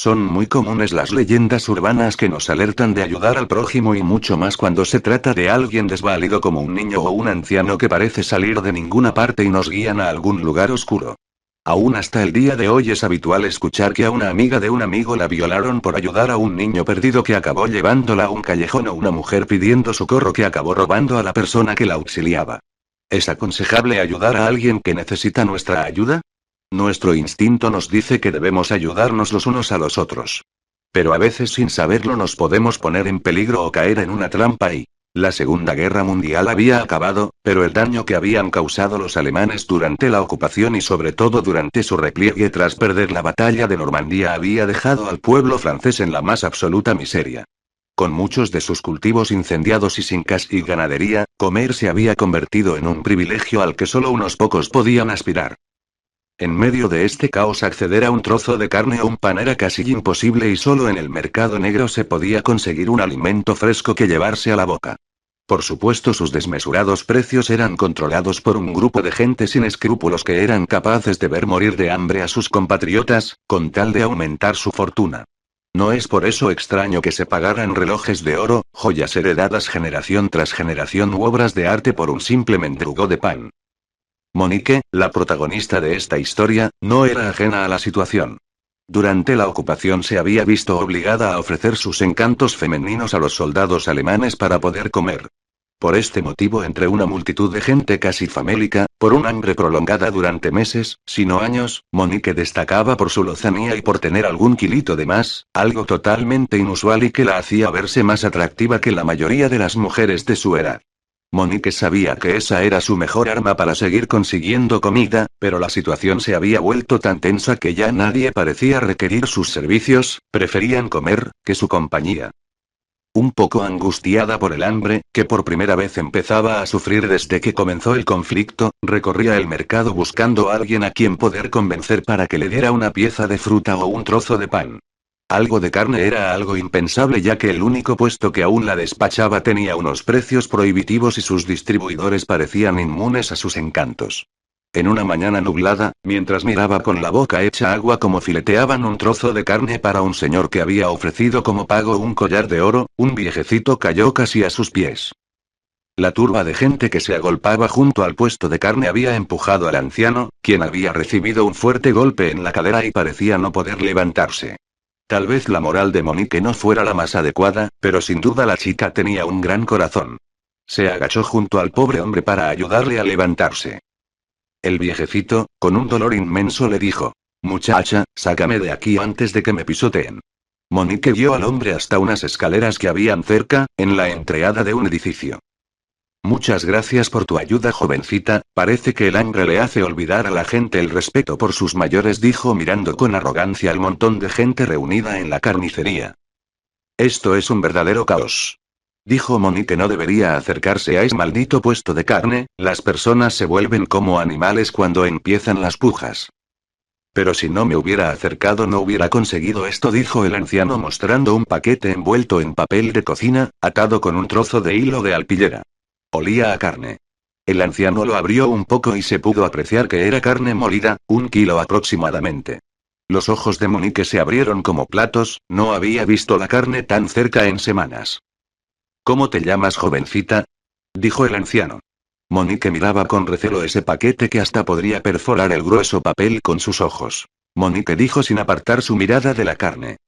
Son muy comunes las leyendas urbanas que nos alertan de ayudar al prójimo y mucho más cuando se trata de alguien desválido como un niño o un anciano que parece salir de ninguna parte y nos guían a algún lugar oscuro. Aún hasta el día de hoy es habitual escuchar que a una amiga de un amigo la violaron por ayudar a un niño perdido que acabó llevándola a un callejón o una mujer pidiendo socorro que acabó robando a la persona que la auxiliaba. ¿Es aconsejable ayudar a alguien que necesita nuestra ayuda? Nuestro instinto nos dice que debemos ayudarnos los unos a los otros. Pero a veces sin saberlo nos podemos poner en peligro o caer en una trampa y... La Segunda Guerra Mundial había acabado, pero el daño que habían causado los alemanes durante la ocupación y sobre todo durante su repliegue tras perder la batalla de Normandía había dejado al pueblo francés en la más absoluta miseria. Con muchos de sus cultivos incendiados y sin casa y ganadería, comer se había convertido en un privilegio al que solo unos pocos podían aspirar. En medio de este caos acceder a un trozo de carne o un pan era casi imposible y solo en el mercado negro se podía conseguir un alimento fresco que llevarse a la boca. Por supuesto, sus desmesurados precios eran controlados por un grupo de gente sin escrúpulos que eran capaces de ver morir de hambre a sus compatriotas, con tal de aumentar su fortuna. No es por eso extraño que se pagaran relojes de oro, joyas heredadas generación tras generación u obras de arte por un simple mendrugo de pan. Monique, la protagonista de esta historia, no era ajena a la situación. Durante la ocupación se había visto obligada a ofrecer sus encantos femeninos a los soldados alemanes para poder comer. Por este motivo, entre una multitud de gente casi famélica, por un hambre prolongada durante meses, si no años, Monique destacaba por su lozanía y por tener algún kilito de más, algo totalmente inusual y que la hacía verse más atractiva que la mayoría de las mujeres de su edad. Monique sabía que esa era su mejor arma para seguir consiguiendo comida, pero la situación se había vuelto tan tensa que ya nadie parecía requerir sus servicios, preferían comer, que su compañía. Un poco angustiada por el hambre, que por primera vez empezaba a sufrir desde que comenzó el conflicto, recorría el mercado buscando a alguien a quien poder convencer para que le diera una pieza de fruta o un trozo de pan. Algo de carne era algo impensable ya que el único puesto que aún la despachaba tenía unos precios prohibitivos y sus distribuidores parecían inmunes a sus encantos. En una mañana nublada, mientras miraba con la boca hecha agua como fileteaban un trozo de carne para un señor que había ofrecido como pago un collar de oro, un viejecito cayó casi a sus pies. La turba de gente que se agolpaba junto al puesto de carne había empujado al anciano, quien había recibido un fuerte golpe en la cadera y parecía no poder levantarse. Tal vez la moral de Monique no fuera la más adecuada, pero sin duda la chica tenía un gran corazón. Se agachó junto al pobre hombre para ayudarle a levantarse. El viejecito, con un dolor inmenso, le dijo: «Muchacha, sácame de aquí antes de que me pisoteen». Monique guió al hombre hasta unas escaleras que habían cerca, en la entrada de un edificio. «Muchas gracias por tu ayuda, jovencita, parece que el hambre le hace olvidar a la gente el respeto por sus mayores», dijo mirando con arrogancia al montón de gente reunida en la carnicería. «Esto es un verdadero caos», dijo Monique. «No debería acercarse a ese maldito puesto de carne, las personas se vuelven como animales cuando empiezan las pujas». «Pero si no me hubiera acercado no hubiera conseguido esto», dijo el anciano mostrando un paquete envuelto en papel de cocina, atado con un trozo de hilo de alpillera. Olía a carne. El anciano lo abrió un poco y se pudo apreciar que era carne molida, 1 kilo aproximadamente. Los ojos de Monique se abrieron como platos, no había visto la carne tan cerca en semanas. «¿Cómo te llamas, jovencita?», dijo el anciano. Monique miraba con recelo ese paquete que hasta podría perforar el grueso papel con sus ojos. «Monique», dijo sin apartar su mirada de la carne.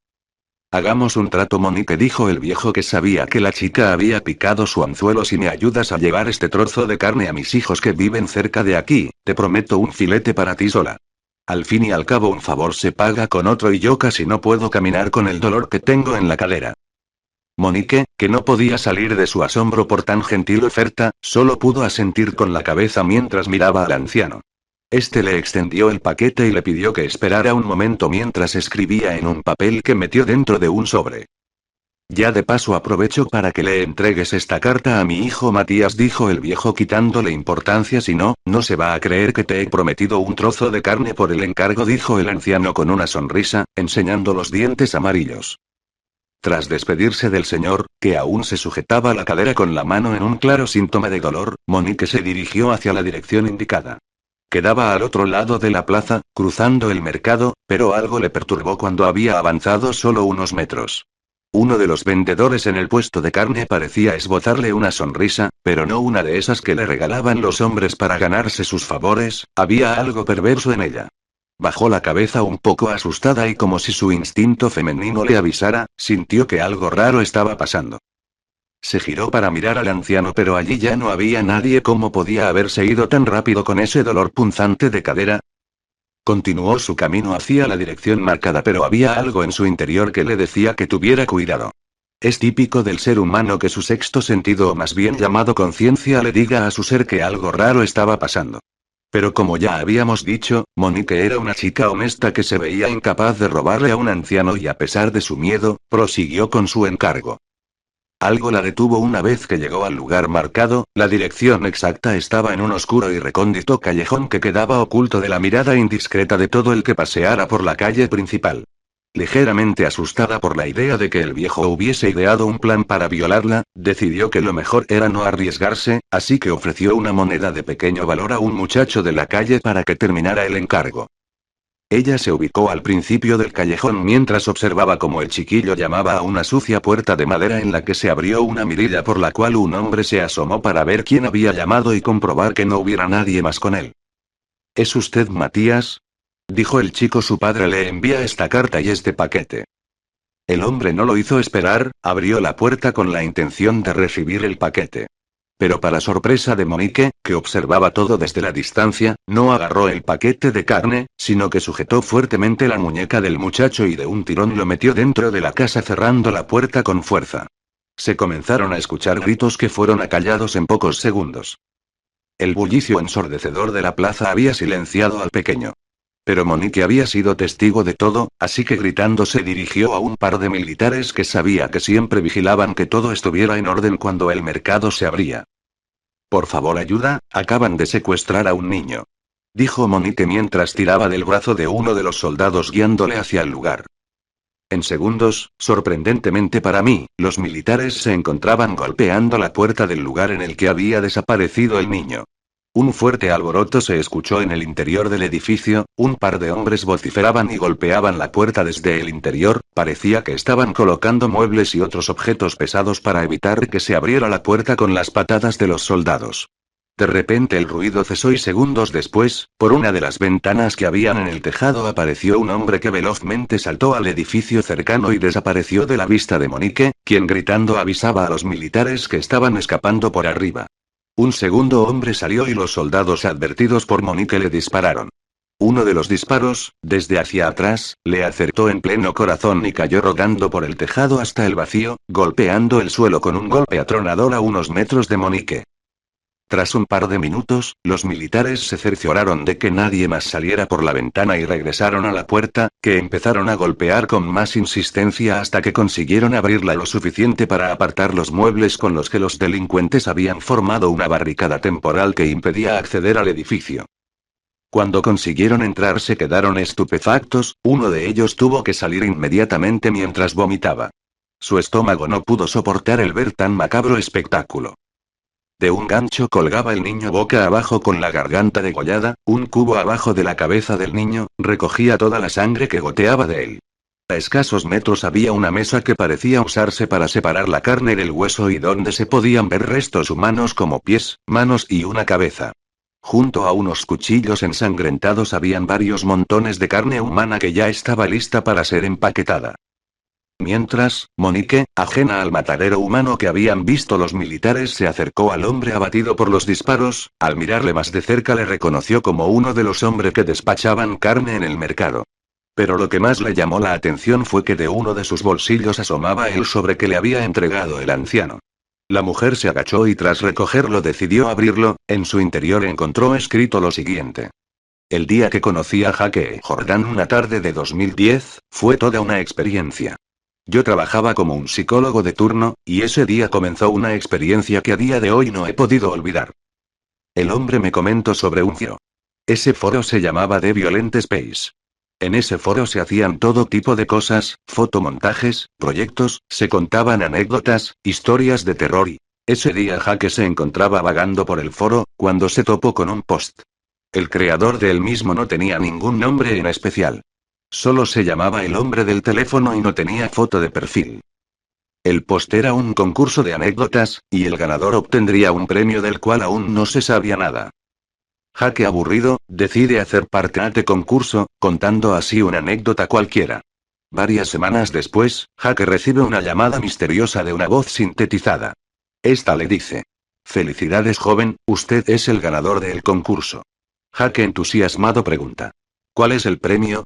«Hagamos un trato, Monique», dijo el viejo, que sabía que la chica había picado su anzuelo. «Si me ayudas a llevar este trozo de carne a mis hijos que viven cerca de aquí, te prometo un filete para ti sola. Al fin y al cabo un favor se paga con otro y yo casi no puedo caminar con el dolor que tengo en la cadera». Monique, que no podía salir de su asombro por tan gentil oferta, solo pudo asentir con la cabeza mientras miraba al anciano. Este le extendió el paquete y le pidió que esperara un momento mientras escribía en un papel que metió dentro de un sobre. «Ya de paso aprovecho para que le entregues esta carta a mi hijo Matías», dijo el viejo quitándole importancia. «Si no, no se va a creer que te he prometido un trozo de carne por el encargo», dijo el anciano con una sonrisa, enseñando los dientes amarillos. Tras despedirse del señor, que aún se sujetaba la cadera con la mano en un claro síntoma de dolor, Monique se dirigió hacia la dirección indicada. Quedaba al otro lado de la plaza, cruzando el mercado, pero algo le perturbó cuando había avanzado solo unos metros. Uno de los vendedores en el puesto de carne parecía esbozarle una sonrisa, pero no una de esas que le regalaban los hombres para ganarse sus favores, había algo perverso en ella. Bajó la cabeza un poco asustada y como si su instinto femenino le avisara, sintió que algo raro estaba pasando. Se giró para mirar al anciano, pero allí ya no había nadie. ¿Cómo podía haberse ido tan rápido con ese dolor punzante de cadera? Continuó su camino hacia la dirección marcada, pero había algo en su interior que le decía que tuviera cuidado. Es típico del ser humano que su sexto sentido, o más bien llamado conciencia, le diga a su ser que algo raro estaba pasando. Pero como ya habíamos dicho, Monique era una chica honesta que se veía incapaz de robarle a un anciano y a pesar de su miedo, prosiguió con su encargo. Algo la detuvo una vez que llegó al lugar marcado. La dirección exacta estaba en un oscuro y recóndito callejón que quedaba oculto de la mirada indiscreta de todo el que paseara por la calle principal. Ligeramente asustada por la idea de que el viejo hubiese ideado un plan para violarla, decidió que lo mejor era no arriesgarse, así que ofreció una moneda de pequeño valor a un muchacho de la calle para que terminara el encargo. Ella se ubicó al principio del callejón mientras observaba cómo el chiquillo llamaba a una sucia puerta de madera en la que se abrió una mirilla por la cual un hombre se asomó para ver quién había llamado y comprobar que no hubiera nadie más con él. ¿Es usted Matías?, dijo el chico. Su padre le envía esta carta y este paquete. El hombre no lo hizo esperar, abrió la puerta con la intención de recibir el paquete. Pero para sorpresa de Monique, que observaba todo desde la distancia, no agarró el paquete de carne, sino que sujetó fuertemente la muñeca del muchacho y de un tirón lo metió dentro de la casa cerrando la puerta con fuerza. Se comenzaron a escuchar gritos que fueron acallados en pocos segundos. El bullicio ensordecedor de la plaza había silenciado al pequeño. Pero Monique había sido testigo de todo, así que gritando se dirigió a un par de militares que sabía que siempre vigilaban que todo estuviera en orden cuando el mercado se abría. Por favor, ayuda, acaban de secuestrar a un niño, dijo Monique mientras tiraba del brazo de uno de los soldados guiándole hacia el lugar. En segundos, sorprendentemente para mí, los militares se encontraban golpeando la puerta del lugar en el que había desaparecido el niño. Un fuerte alboroto se escuchó en el interior del edificio, un par de hombres vociferaban y golpeaban la puerta desde el interior, parecía que estaban colocando muebles y otros objetos pesados para evitar que se abriera la puerta con las patadas de los soldados. De repente el ruido cesó y segundos después, por una de las ventanas que habían en el tejado apareció un hombre que velozmente saltó al edificio cercano y desapareció de la vista de Monique, quien gritando avisaba a los militares que estaban escapando por arriba. Un segundo hombre salió y los soldados advertidos por Monique le dispararon. Uno de los disparos, desde hacia atrás, le acertó en pleno corazón y cayó rodando por el tejado hasta el vacío, golpeando el suelo con un golpe atronador a unos metros de Monique. Tras un par de minutos, los militares se cercioraron de que nadie más saliera por la ventana y regresaron a la puerta, que empezaron a golpear con más insistencia hasta que consiguieron abrirla lo suficiente para apartar los muebles con los que los delincuentes habían formado una barricada temporal que impedía acceder al edificio. Cuando consiguieron entrar se quedaron estupefactos, uno de ellos tuvo que salir inmediatamente mientras vomitaba. Su estómago no pudo soportar el ver tan macabro espectáculo. De un gancho colgaba el niño boca abajo con la garganta degollada, un cubo abajo de la cabeza del niño, recogía toda la sangre que goteaba de él. A escasos metros había una mesa que parecía usarse para separar la carne del hueso y donde se podían ver restos humanos como pies, manos y una cabeza. Junto a unos cuchillos ensangrentados habían varios montones de carne humana que ya estaba lista para ser empaquetada. Mientras, Monique, ajena al matadero humano que habían visto los militares, se acercó al hombre abatido por los disparos. Al mirarle más de cerca le reconoció como uno de los hombres que despachaban carne en el mercado. Pero lo que más le llamó la atención fue que de uno de sus bolsillos asomaba el sobre que le había entregado el anciano. La mujer se agachó y tras recogerlo decidió abrirlo. En su interior encontró escrito lo siguiente: el día que conocí a Jake Jordan, una tarde de 2010, fue toda una experiencia. Yo trabajaba como un psicólogo de turno, y ese día comenzó una experiencia que a día de hoy no he podido olvidar. El hombre me comentó sobre un foro. Ese foro se llamaba The Violent Space. En ese foro se hacían todo tipo de cosas, fotomontajes, proyectos, se contaban anécdotas, historias de terror y... Ese día Jake se encontraba vagando por el foro, cuando se topó con un post. El creador del mismo no tenía ningún nombre en especial. Solo se llamaba el hombre del teléfono y no tenía foto de perfil. El post era un concurso de anécdotas, y el ganador obtendría un premio del cual aún no se sabía nada. Jake, aburrido, decide hacer parte de este concurso, contando así una anécdota cualquiera. Varias semanas después, Jake recibe una llamada misteriosa de una voz sintetizada. Esta le dice: «Felicidades, joven, usted es el ganador del concurso». Jake, entusiasmado, pregunta: «¿Cuál es el premio?».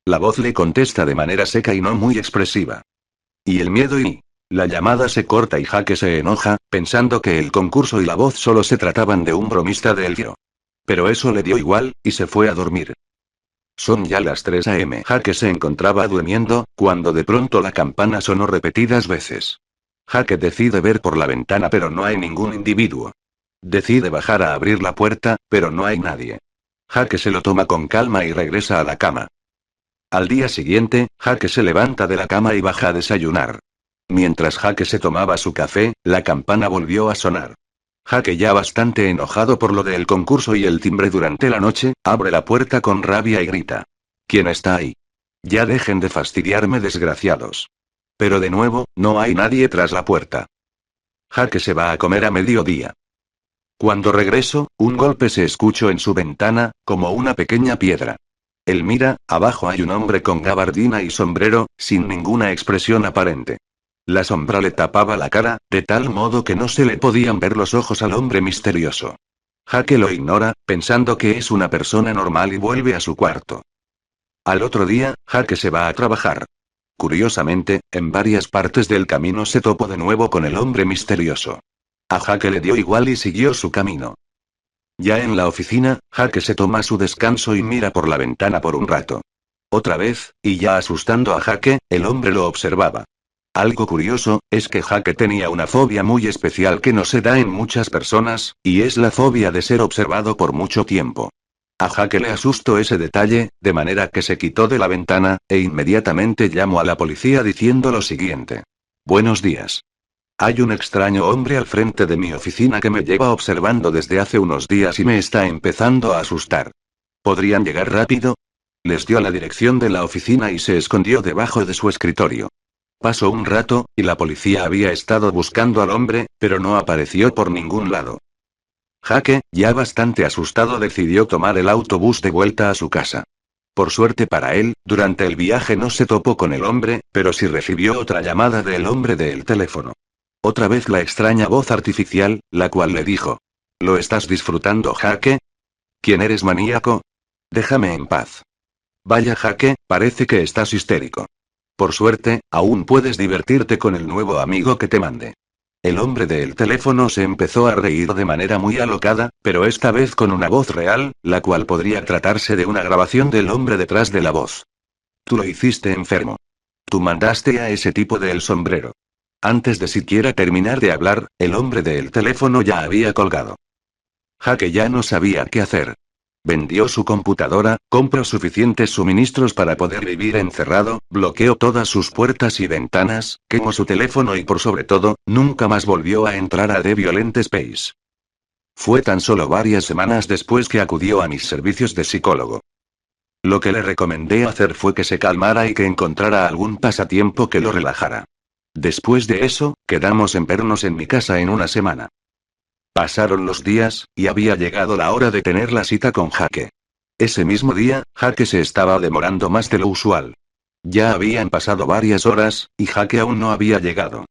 La voz le contesta de manera seca y no muy expresiva: «¿Y el miedo?». Y la llamada se corta y Jake se enoja, pensando que el concurso y la voz solo se trataban de un bromista del giro. Pero eso le dio igual, y se fue a dormir. Son ya las 3 a.m. Jake se encontraba durmiendo, cuando de pronto la campana sonó repetidas veces. Jake decide ver por la ventana, pero no hay ningún individuo. Decide bajar a abrir la puerta, pero no hay nadie. Jake se lo toma con calma y regresa a la cama. Al día siguiente, Jake se levanta de la cama y baja a desayunar. Mientras Jake se tomaba su café, la campana volvió a sonar. Jake, ya bastante enojado por lo del concurso y el timbre durante la noche, abre la puerta con rabia y grita: «¿Quién está ahí? Ya dejen de fastidiarme, desgraciados». Pero de nuevo, no hay nadie tras la puerta. Jake se va a comer a mediodía. Cuando regreso, un golpe se escuchó en su ventana, como una pequeña piedra. Él mira, abajo hay un hombre con gabardina y sombrero, sin ninguna expresión aparente. La sombra le tapaba la cara, de tal modo que no se le podían ver los ojos al hombre misterioso. Jake lo ignora, pensando que es una persona normal, y vuelve a su cuarto. Al otro día, Jake se va a trabajar. Curiosamente, en varias partes del camino se topó de nuevo con el hombre misterioso. A Jake le dio igual y siguió su camino. Ya en la oficina, Jake se toma su descanso y mira por la ventana por un rato. Otra vez, y ya asustando a Jake, el hombre lo observaba. Algo curioso, es que Jake tenía una fobia muy especial que no se da en muchas personas, y es la fobia de ser observado por mucho tiempo. A Jake le asustó ese detalle, de manera que se quitó de la ventana, e inmediatamente llamó a la policía diciendo lo siguiente: «Buenos días. Hay un extraño hombre al frente de mi oficina que me lleva observando desde hace unos días y me está empezando a asustar. ¿Podrían llegar rápido?». Les dio la dirección de la oficina y se escondió debajo de su escritorio. Pasó un rato, y la policía había estado buscando al hombre, pero no apareció por ningún lado. Jake, ya bastante asustado, decidió tomar el autobús de vuelta a su casa. Por suerte para él, durante el viaje no se topó con el hombre, pero sí recibió otra llamada del hombre del teléfono. Otra vez la extraña voz artificial, la cual le dijo: «¿Lo estás disfrutando, Jake? ¿Quién eres, maníaco? Déjame en paz». «Vaya, Jake, parece que estás histérico. Por suerte, aún puedes divertirte con el nuevo amigo que te mandé». El hombre del teléfono se empezó a reír de manera muy alocada, pero esta vez con una voz real, la cual podría tratarse de una grabación del hombre detrás de la voz. «Tú lo hiciste, enfermo. Tú mandaste a ese tipo del sombrero». Antes de siquiera terminar de hablar, el hombre del teléfono ya había colgado. Jake ya no sabía qué hacer. Vendió su computadora, compró suficientes suministros para poder vivir encerrado, bloqueó todas sus puertas y ventanas, quemó su teléfono y, por sobre todo, nunca más volvió a entrar a The Violent Space. Fue tan solo varias semanas después que acudió a mis servicios de psicólogo. Lo que le recomendé hacer fue que se calmara y que encontrara algún pasatiempo que lo relajara. Después de eso, quedamos en vernos en mi casa en una semana. Pasaron los días, y había llegado la hora de tener la cita con Jake. Ese mismo día, Jake se estaba demorando más de lo usual. Ya habían pasado varias horas, y Jake aún no había llegado.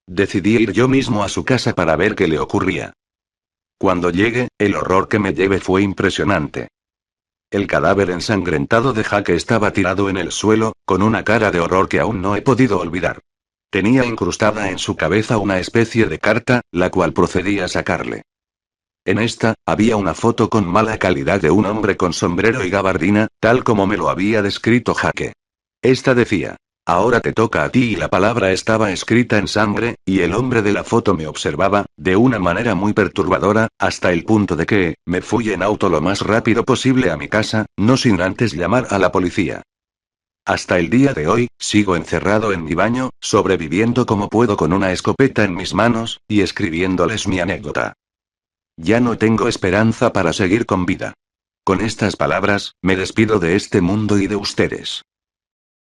Decidí ir yo mismo a su casa para ver qué le ocurría. Cuando llegue, el horror que me llevé fue impresionante. El cadáver ensangrentado de Jake estaba tirado en el suelo, con una cara de horror que aún no he podido olvidar. Tenía incrustada en su cabeza una especie de carta, la cual procedí a sacarle. En esta, había una foto con mala calidad de un hombre con sombrero y gabardina, tal como me lo había descrito Jake. Esta decía: «Ahora te toca a ti», y la palabra estaba escrita en sangre, y el hombre de la foto me observaba, de una manera muy perturbadora, hasta el punto de que, me fui en auto lo más rápido posible a mi casa, no sin antes llamar a la policía. Hasta el día de hoy, sigo encerrado en mi baño, sobreviviendo como puedo con una escopeta en mis manos, y escribiéndoles mi anécdota. Ya no tengo esperanza para seguir con vida. Con estas palabras, me despido de este mundo y de ustedes.